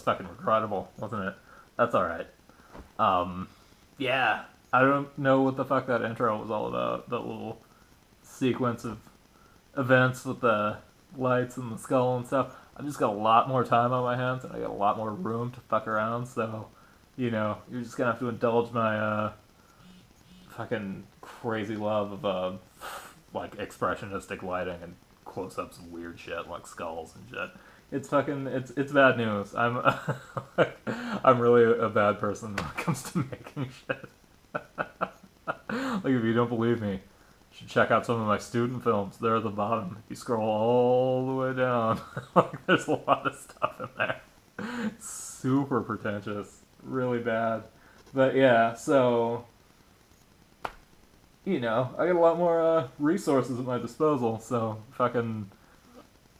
fucking regrettable, wasn't it? That's alright. Um, yeah, I don't know what the fuck that intro was all about. That little sequence of events with the lights and the skull and stuff. I've just got a lot more time on my hands and I got a lot more room to fuck around, so, you're just gonna have to indulge my, fucking crazy love of, like, expressionistic lighting and close-ups and weird shit, like skulls and shit. It's fucking, it's bad news. I'm really a bad person when it comes to making shit. Like, if you don't believe me, you should check out some of my student films. They're at the bottom. If you scroll all the way down, like, there's a lot of stuff in there. Super pretentious. Really bad. But yeah, so, I got a lot more resources at my disposal, so fucking.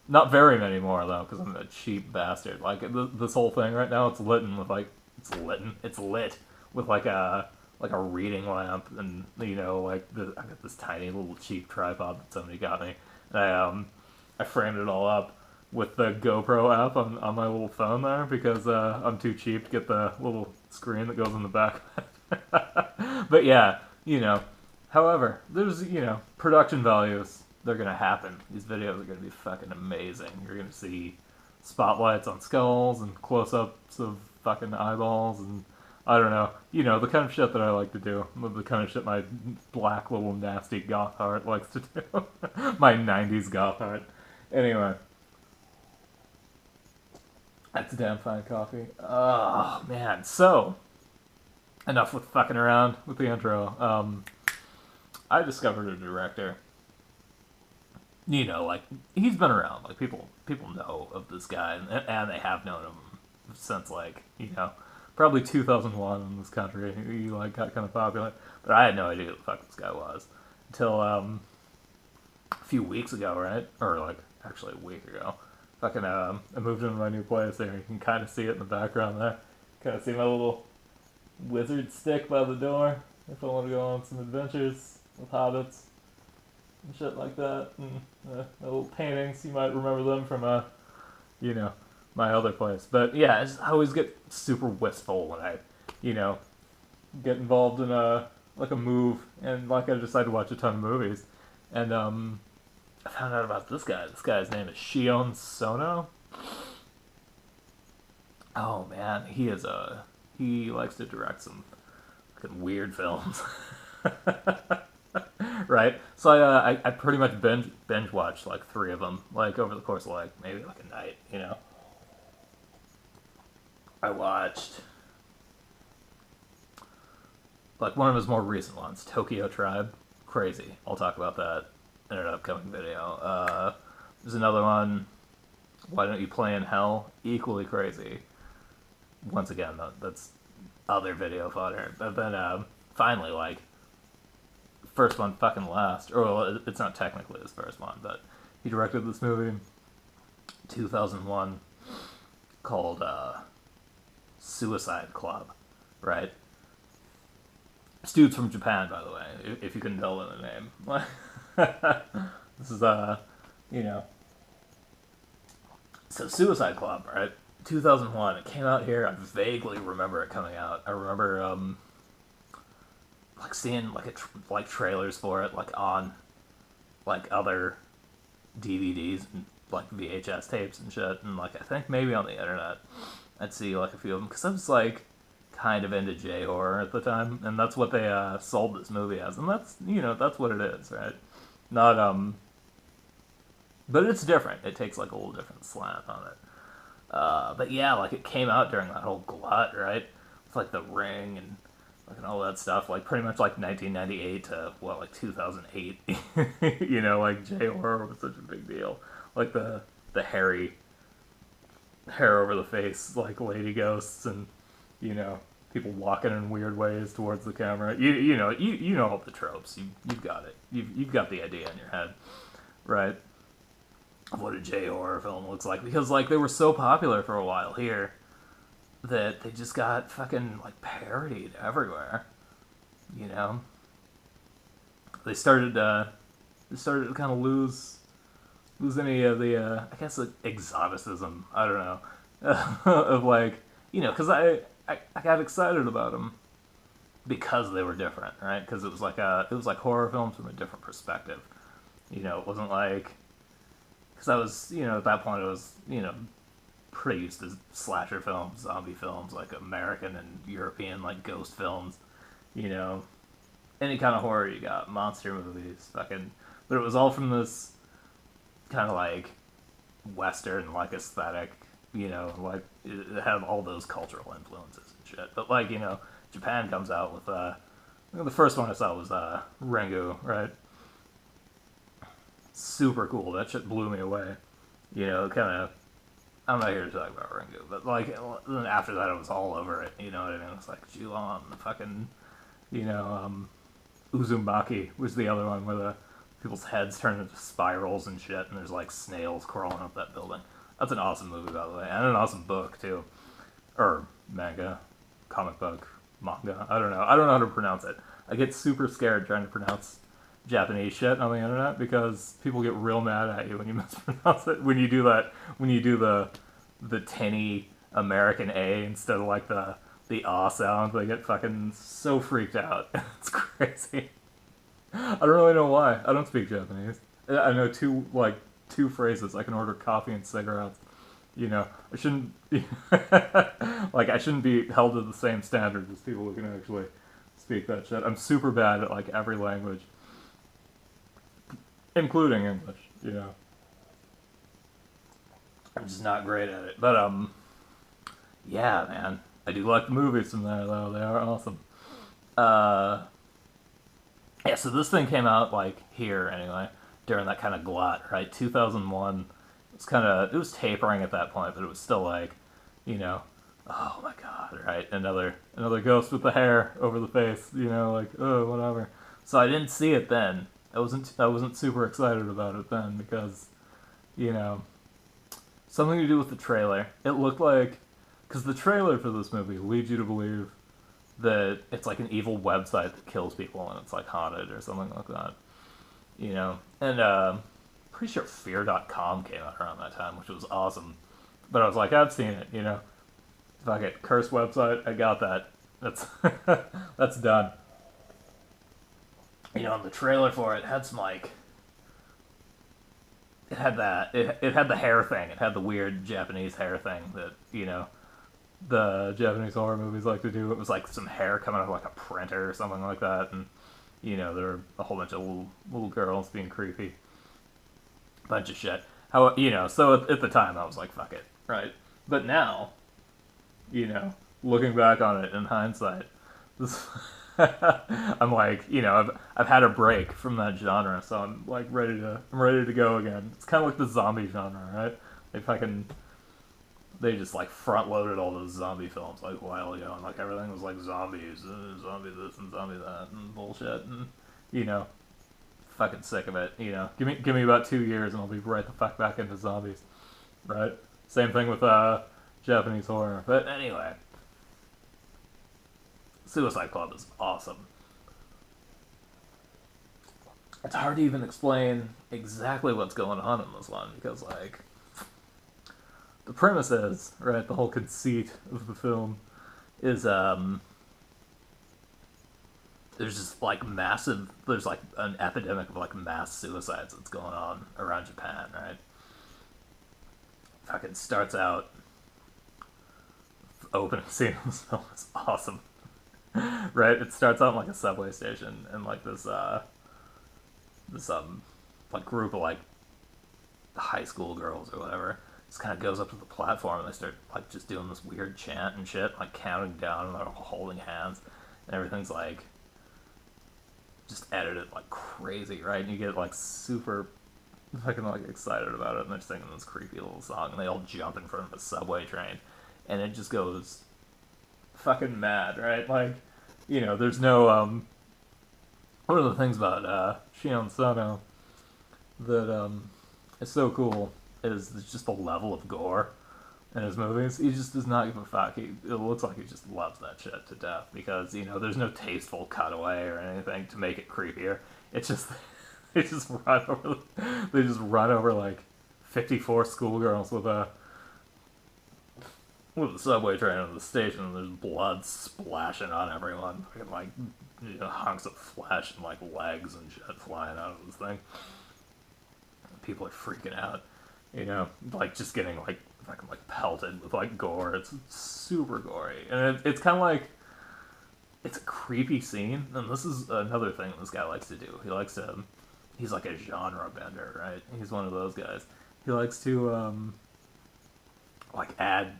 Not very many more, though, because I'm a cheap bastard. Like, this whole thing right now, it's lit with, like. It's lit with, like a reading lamp, and like I got this tiny little cheap tripod that somebody got me, and I framed it all up with the GoPro app on my little phone there because I'm too cheap to get the little screen that goes in the back. But yeah, However, there's production values. They're gonna happen. These videos are gonna be fucking amazing. You're gonna see spotlights on skulls and close-ups of fucking eyeballs and I don't know. The kind of shit that I like to do. The kind of shit my black little nasty goth heart likes to do. My 90s goth heart. Anyway. That's damn fine coffee. Oh, man. So, enough with fucking around with the intro. I discovered a director. Like, he's been around. Like, people know of this guy, and they have known him since, like, probably 2001 in this country. He like got kind of popular, but I had no idea who the fuck this guy was until a few weeks ago, right? Or like actually a week ago. Fucking I moved into my new place there. You can kind of see it in the background there. Kind of see my little wizard stick by the door. If I want to go on some adventures with hobbits and shit like that, and the little paintings, you might remember them from my other place. But yeah, I always get super wistful when I, get involved in a move, and like I decide to watch a ton of movies, and I found out about this guy. This guy's name is Sion Sono. Oh man, he likes to direct some fucking weird films. Right? So I pretty much binge watched like 3 of them, like over the course of like maybe like a night. I watched like one of his more recent ones, Tokyo Tribe. Crazy. I'll talk about that in an upcoming video. There's another one, Why Don't You Play in Hell? Equally crazy. Once again, that's other video fodder. But then finally, like, first one fucking last. Or well, it's not technically his first one, but he directed this movie 2001 called Suicide Club, right? This dude's from Japan, by the way, if you couldn't tell by the name. This is, So, Suicide Club, right? 2001. It came out here. I vaguely remember it coming out. I remember, like, seeing, like, trailers for it, like, on, like, other DVDs and, like, VHS tapes and shit. And, like, I think maybe on the internet I'd see, like, a few of them. Because I was, like, kind of into J-horror at the time. And that's what they sold this movie as. And that's, that's what it is, right? Not, but it's different. It takes, like, a little different slant on it. But yeah, like, it came out during that whole glut, right? With, like, The Ring and, like, and all that stuff. Like, pretty much, like, 1998 to, like, 2008. Like, J-horror was such a big deal. Like, the hairy hair over the face, like, lady ghosts and, people walking in weird ways towards the camera. You know all the tropes. You've got it. You've got the idea in your head, right? What a J-horror film looks like, because like they were so popular for a while here that they just got fucking like parodied everywhere. They started to kind of lose any of the I guess like, exoticism. I don't know. of like, because I got excited about them because they were different, right? Because it was like horror films from a different perspective. It wasn't like, because I was, at that point I was, pretty used to slasher films, zombie films, like American and European like ghost films, you know, any kind of horror you got, monster movies, fucking. But it was all from this kind of like Western like aesthetic, like it had all those cultural influences and shit. But like Japan comes out with the first one I saw was Rengu, right? Super cool. That shit blew me away. Kind of. I'm not here to talk about Ringu, but like then after that, it was all over it. You know what I mean? It's like Julon, fucking, you know, Uzumaki was the other one where the people's heads turn into spirals and shit, and there's like snails crawling up that building. That's an awesome movie, by the way, and an awesome book too, or manga, comic book, manga. I don't know. I don't know how to pronounce it. I get super scared trying to pronounce Japanese shit on the internet because people get real mad at you when you mispronounce it. When you do that, when you do the tinny American A instead of like the ah sound, they get fucking so freaked out. It's crazy. I don't really know why. I don't speak Japanese. I know two phrases. I can order coffee and cigarettes. I shouldn't like I shouldn't be held to the same standards as people who can actually speak that shit. I'm super bad at like every language, including English. I'm just not great at it. But yeah, man, I do like the movies from there though. They are awesome. Yeah, so this thing came out like here anyway during that kind of glut, right? 2001. It was tapering at that point, but it was still like, oh my god, right? Another ghost with the hair over the face, like oh whatever. So I didn't see it then. I wasn't super excited about it then because, you know, something to do with the trailer. It looked like, because the trailer for this movie leads you to believe that it's like an evil website that kills people and it's like haunted or something like that. And pretty sure Fear.com came out around that time, which was awesome. But I was like, I've seen it, Fuck it, cursed website, I got that. That's that's done. And the trailer for it had some like, it had the hair thing. It had the weird Japanese hair thing that the Japanese horror movies like to do. It was like some hair coming out of like a printer or something like that, and there were a whole bunch of little girls being creepy, bunch of shit. So at the time I was like, fuck it, right? But now, looking back on it in hindsight, this I'm like, I've had a break from that genre, so I'm like I'm ready to go again. It's kind of like the zombie genre, right? They just like front loaded all those zombie films like a while ago, and like everything was like zombies, zombie this and zombie that and bullshit, and fucking sick of it. Give me about 2 years and I'll be right the fuck back into zombies, right? Same thing with Japanese horror. But anyway, Suicide Club is awesome. It's hard to even explain exactly what's going on in this one because like the premise is, right, the whole conceit of the film is there's like an epidemic of like mass suicides that's going on around Japan, right? Fucking starts out, opening scene of this film is awesome. Right? It starts out in like a subway station and like this like group of like high school girls or whatever just kind of goes up to the platform and they start like just doing this weird chant and shit, like counting down and they're all holding hands and everything's like just edited like crazy, right? And you get like super fucking like excited about it and they're singing this creepy little song and they all jump in front of a subway train and it just goes fucking mad, right? Like, there's no one of the things about Sion Sono that is so cool is just the level of gore in his movies. He just does not give a fuck. It looks like he just loves that shit to death because there's no tasteful cutaway or anything to make it creepier. It's just they just run over like 54 schoolgirls with with the subway train at the station, and there's blood splashing on everyone, fucking like hunks of flesh and like legs and shit flying out of this thing. People are freaking out, like just getting like fucking like pelted with like gore. It's super gory, and it's kind of like it's a creepy scene. And this is another thing this guy likes to do. He's like a genre bender, right? He's one of those guys. He likes to like add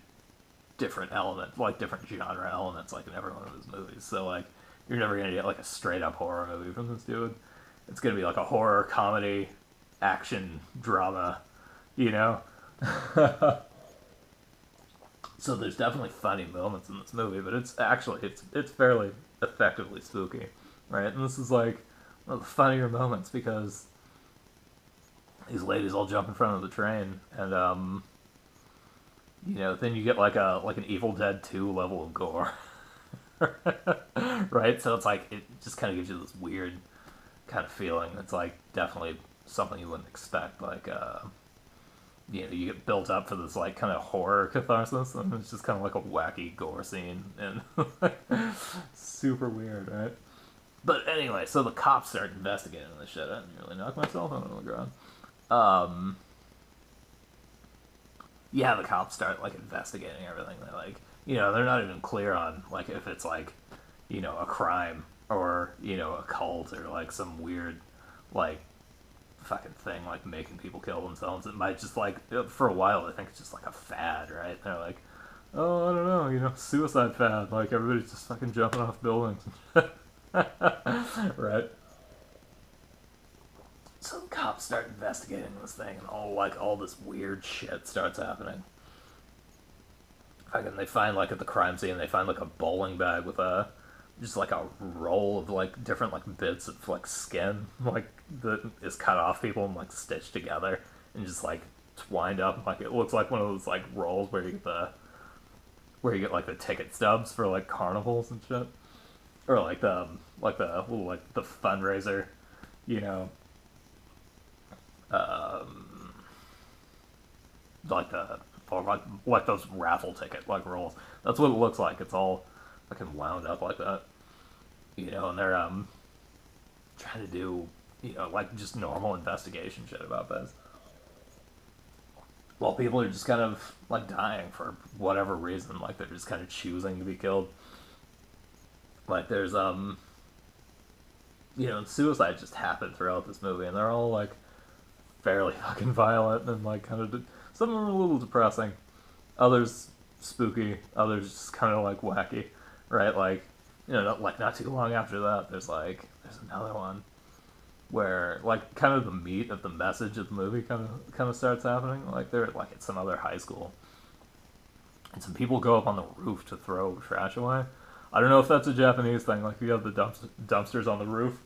different elements, like different genre elements, like in every one of his movies. So like you're never gonna get like a straight up horror movie from this dude. It's gonna be like a horror comedy, action drama, you know. So there's definitely funny moments in this movie, but it's fairly effectively spooky, right? And this is like one of the funnier moments because these ladies all jump in front of the train, and then you get like an Evil Dead 2 level of gore. Right? So it's like it just kind of gives you this weird kind of feeling. It's like definitely something you wouldn't expect. Like you get built up for this like kind of horror catharsis, and it's just kind of like a wacky gore scene, and super weird, right? But anyway, so the cops start investigating this shit. I didn't really knock myself on the ground. Yeah, the cops start like investigating everything. They're like, they're not even clear on like if it's like, a crime or a cult or like some weird like fucking thing like making people kill themselves. It might just like for a while I think it's just like a fad, right? They're like, oh, I don't know, suicide fad. Like everybody's just fucking jumping off buildings, right? So the cops start investigating this thing, and all this weird shit starts happening. Fucking, they find like at the crime scene, they find like a bowling bag with just like a roll of like different like bits of like skin like that is cut off people and like stitched together and just like twined up. Like it looks like one of those like rolls where you get like the ticket stubs for like carnivals and shit, or like the little like the fundraiser, you know, like the or like those raffle ticket like rolls. That's what it looks like. It's all fucking wound up like that, and they're trying to do like just normal investigation shit about this. While people are just kind of like dying for whatever reason, like they're just kind of choosing to be killed. Like there's suicide just happened throughout this movie, and they're all like fairly fucking violent and like kind of some of them are a little depressing, others spooky, others just kind of like wacky, right? Like not too long after that, there's another one where like kind of the meat of the message of the movie kind of starts happening. Like they're like at some other high school, and some people go up on the roof to throw trash away. I don't know if that's a Japanese thing. Like you have the dumpsters on the roof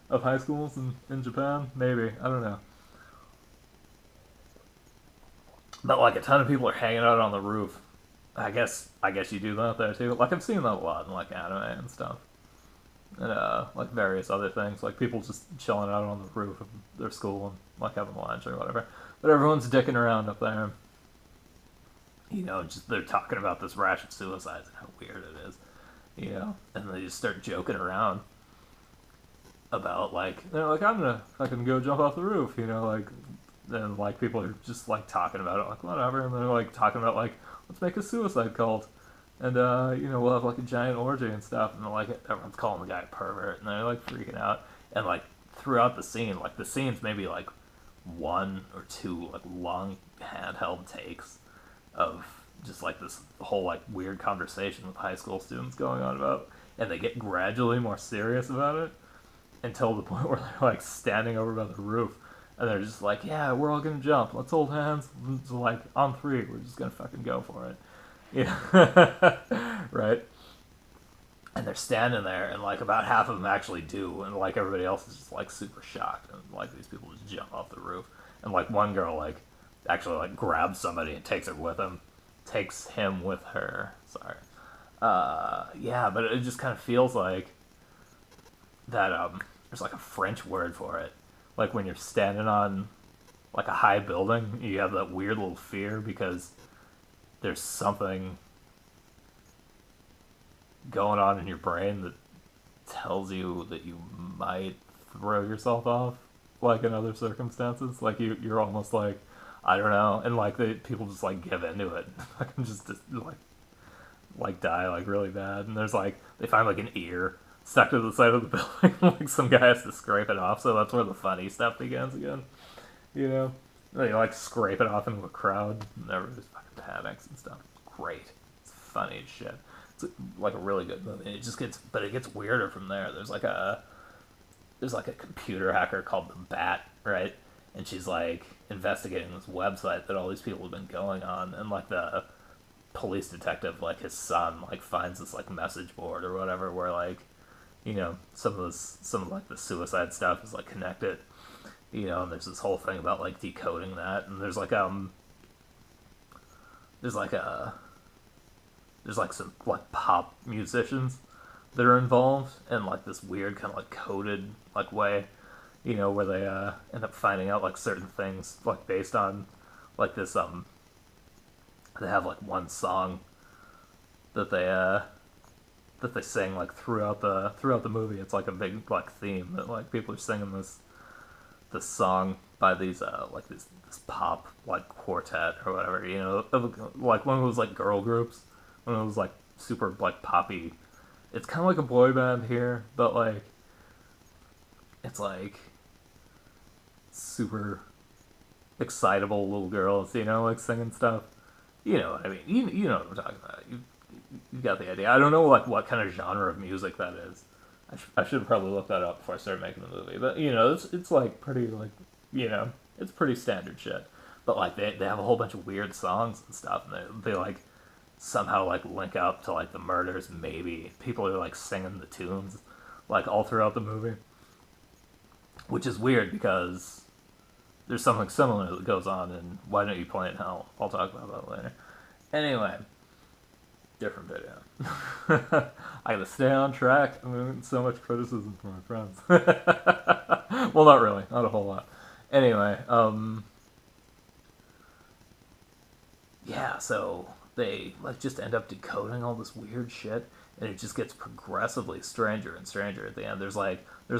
of high schools in Japan. Maybe, I don't know. But like a ton of people are hanging out on the roof. I guess you do that there too. Like I've seen that a lot in like anime and stuff, and like various other things. Like people just chilling out on the roof of their school and like having lunch or whatever. But everyone's dicking around up there. Just they're talking about this rash of suicides and how weird it is. And they just start joking around about like they're like I'm gonna fucking go jump off the roof. Like then like people are just like talking about it like whatever, and they're like talking about like let's make a suicide cult, and we'll have like a giant orgy and stuff, and like everyone's calling the guy a pervert, and they're like freaking out, and like throughout the scene, like the scene's maybe like one or two like long handheld takes of just like this whole like weird conversation with high school students going on about, and they get gradually more serious about it until the point where they're like standing over by the roof. And they're just like, yeah, we're all gonna jump. Let's hold hands. So like on three, we're just gonna fucking go for it. Yeah, right. And they're standing there, and like about half of them actually do, and like everybody else is just like super shocked, and like these people just jump off the roof. And like one girl like actually like grabs somebody and takes him with her. Sorry. Yeah, but it just kind of feels like that. There's like a French word for it. Like when you're standing on like a high building, you have that weird little fear because there's something going on in your brain that tells you that you might throw yourself off, like in other circumstances. Like you're almost like, I don't know, and like people just like give into it, like just like die like really bad. And there's like they find like an ear stuck to the side of the building, like some guy has to scrape it off. So that's where the funny stuff begins again. You know, they like scrape it off into a crowd, and everybody's fucking panics and stuff. Great, it's funny as shit. It's like a really good movie. It just gets, but it gets weirder from there. There's like a computer hacker called the Bat, right? And she's like investigating this website that all these people have been going on, and like the police detective, like his son, like finds this like message board or whatever where like, you know, some of like the suicide stuff is like connected, you know, and there's this whole thing about like decoding that, and there's like a there's like some like pop musicians that are involved in like this weird kind of like coded like way, you know, where they end up finding out like certain things like based on like this they have like one song that they sing like throughout the movie. It's like a big like theme that like people are singing this song by these like this pop like quartet or whatever, you know, like one of those like girl groups, one of those like super like poppy. It's kind of like a boy band here, but like it's like super excitable little girls, you know, like singing stuff. You know what I mean? You know what I'm talking about. You got the idea. I don't know like what kind of genre of music that is. I should probably look that up before I start making the movie. But you know, it's like pretty like, you know, it's pretty standard shit. But like they have a whole bunch of weird songs and stuff, and they like somehow like link up to like the murders. Maybe people are like singing the tunes like all throughout the movie, which is weird because there's something similar that goes on in Why Don't You Play It Now? I'll talk about that later. Anyway, different video. I gotta stay on track. I'm getting so much criticism from my friends. Well, not really, not a whole lot. Anyway, yeah, so they like just end up decoding all this weird shit, and it just gets progressively stranger and stranger at the end. There's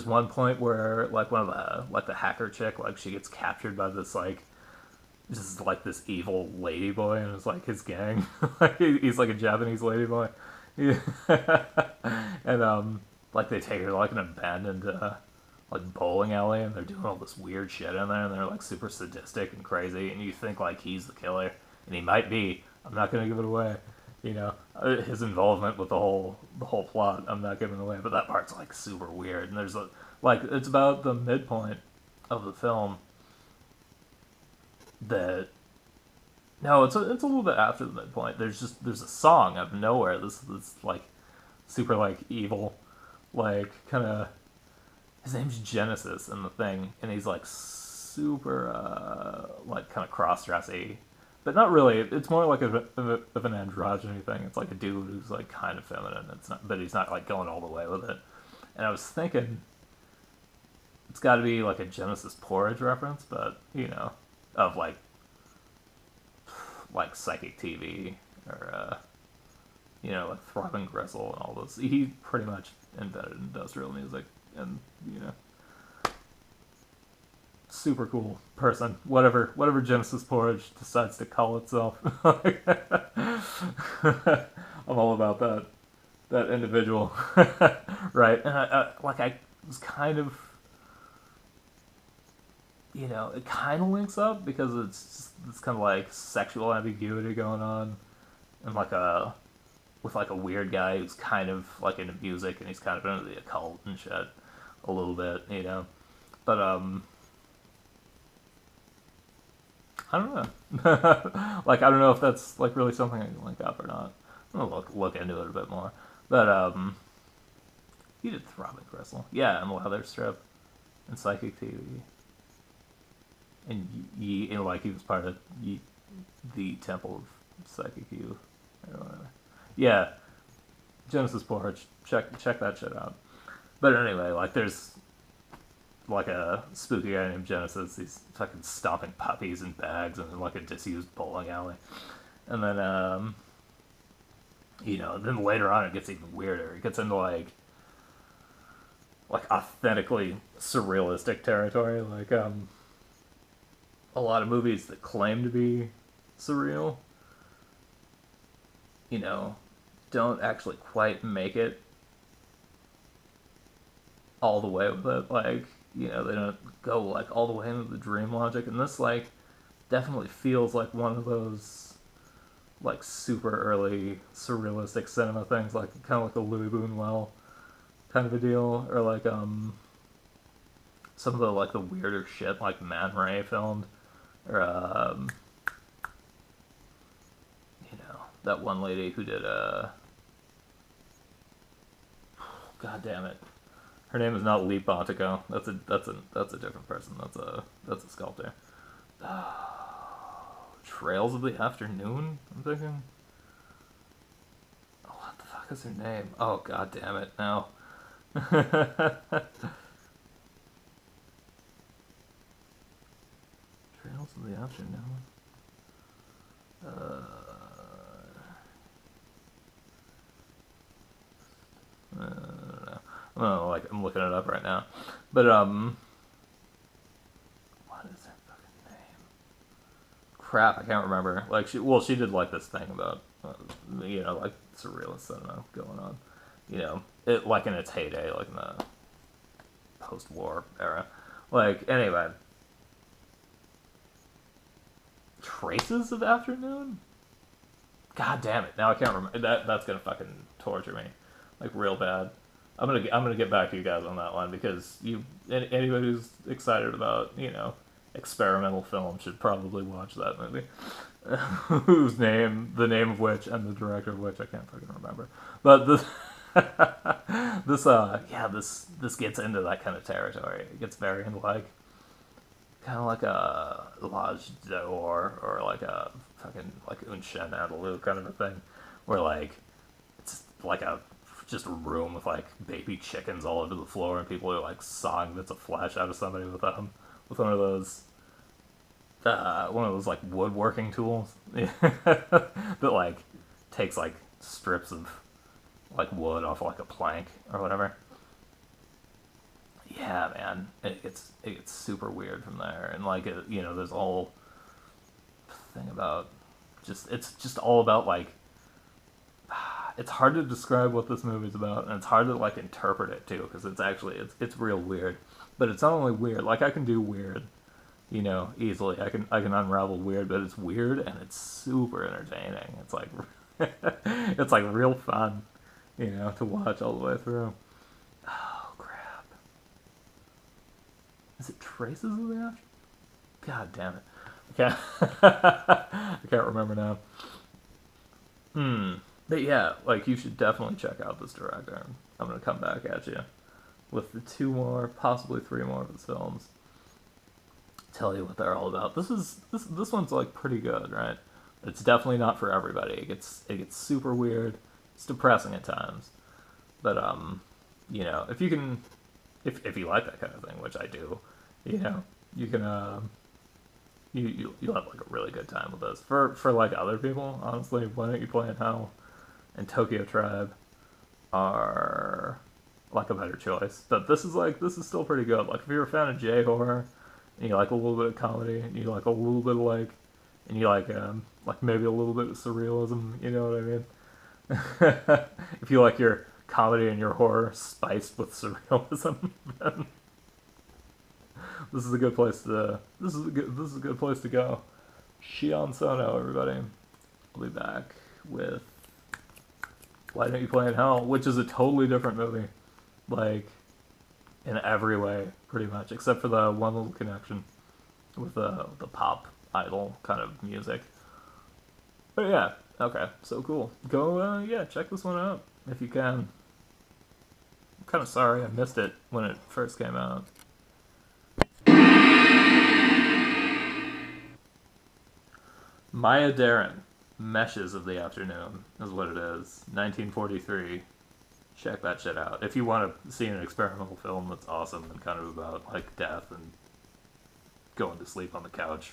one point where like one of the hacker chick, like she gets captured by this like just like this evil lady boy, and it's like his gang. Like he's like a Japanese lady boy. Yeah. And like they take her to like an abandoned like bowling alley, and they're doing all this weird shit in there, and they're like super sadistic and crazy, and you think like he's the killer, and he might be. I'm not gonna give it away. You know, his involvement with the whole plot, I'm not giving away, but that part's like super weird. And there's like it's about the midpoint of the film that no, it's a little bit after the midpoint. There's a song out of nowhere. This like super like evil, like kind of his name's Genesis in the thing, and he's like super like kind of cross dressy, but not really. It's more like of an androgyny thing. It's like a dude who's like kind of feminine. It's not, but he's not like going all the way with it. And I was thinking it's got to be like a Genesis Porridge reference, but you know, of like Psychic TV or you know, like Throbbing Gristle and all those. He pretty much invented industrial music, and you know, super cool person. Whatever Genesis Porridge decides to call itself. I'm all about that individual, right? And I was kind of, you know, it kind of links up because it's kind of like sexual ambiguity going on, and like with like a weird guy who's kind of like into music, and he's kind of into the occult and shit a little bit, you know. But I don't know. Like I don't know if that's like really something I can link up or not. I'm gonna look into it a bit more. But he did Throbbing Gristle, yeah, and Leather Strip, and Psychic TV. And and like he was part of the Temple of Psychic Youth or whatever. Yeah, Genesis Porridge. Check that shit out. But anyway, like there's like a spooky guy named Genesis. He's fucking stomping puppies in bags and in like a disused bowling alley. And then Then later on it gets even weirder. It gets into like authentically surrealistic territory. Like a lot of movies that claim to be surreal, you know, don't actually quite make it all the way with it. Like, they don't go like all the way into the dream logic. And this like definitely feels like one of those like super early surrealistic cinema things, like kind of like a Louis Buñuel kind of a deal, or like some of the like the weirder shit like Man Ray filmed, or that one lady who did God damn it, her name is not Lee Pontico. That's a different person. That's a sculptor. Trails of the Afternoon. I'm thinking. Oh, what the fuck is her name? Oh god damn it! Now. Trails of the Afternoon. I'm looking it up right now, but what is her fucking name? Crap, I can't remember. Like she did like this thing about, like surrealist cinema going on, it like in its heyday, like in the post-war era. Like anyway, Traces of Afternoon. God damn it! Now I can't remember. That's gonna fucking torture me, like real bad. I'm gonna get back to you guys on that one, because anybody who's excited about experimental film should probably watch that movie. The name of which and the director of which I can't fucking remember. But this gets into that kind of territory. It gets very into like kind of like a L'Age d'Or, or like a fucking like Un Chien Andalou kind of a thing, where like it's like just a room with like baby chickens all over the floor, and people are like sawing bits of flesh out of somebody with one of those like woodworking tools that like takes like strips of like wood off like a plank or whatever. Yeah, man, it gets super weird from there, and like there's a whole thing about it's just all about like it's hard to describe what this movie's about, and it's hard to like interpret it too, because it's real weird. But it's not only weird, like I can do weird, easily. I can unravel weird, but it's weird and it's super entertaining. It's like it's like real fun, to watch all the way through. Oh crap! Is it Traces of the After? God damn it! I can't remember now. But yeah, like you should definitely check out this director. I'm gonna come back at you with the 2 more, possibly 3 more of his films. Tell you what they're all about. This one's like pretty good, right? It's definitely not for everybody. It gets super weird. It's depressing at times, but if you can, if you like that kind of thing, which I do, you can you'll have like a really good time with this. For like other people, honestly, Why Don't You Play in Hell and Tokyo Tribe are like a better choice. But this is still pretty good. Like if you're a fan of J horror and you like a little bit of comedy and you like a little bit of and you like maybe a little bit of surrealism, you know what I mean? If you like your comedy and your horror spiced with surrealism, then this is a good place to go. Sion Sono, everybody. I'll be back with Why Don't You Play in Hell, which is a totally different movie, like in every way, pretty much, except for the one little connection with the pop idol kind of music. But yeah, okay, so cool. Go, check this one out if you can. I'm kind of sorry I missed it when it first came out. Maya Deren, Meshes of the Afternoon is what it is. 1943. Check that shit out. If you want to see an experimental film that's awesome and kind of about like death and going to sleep on the couch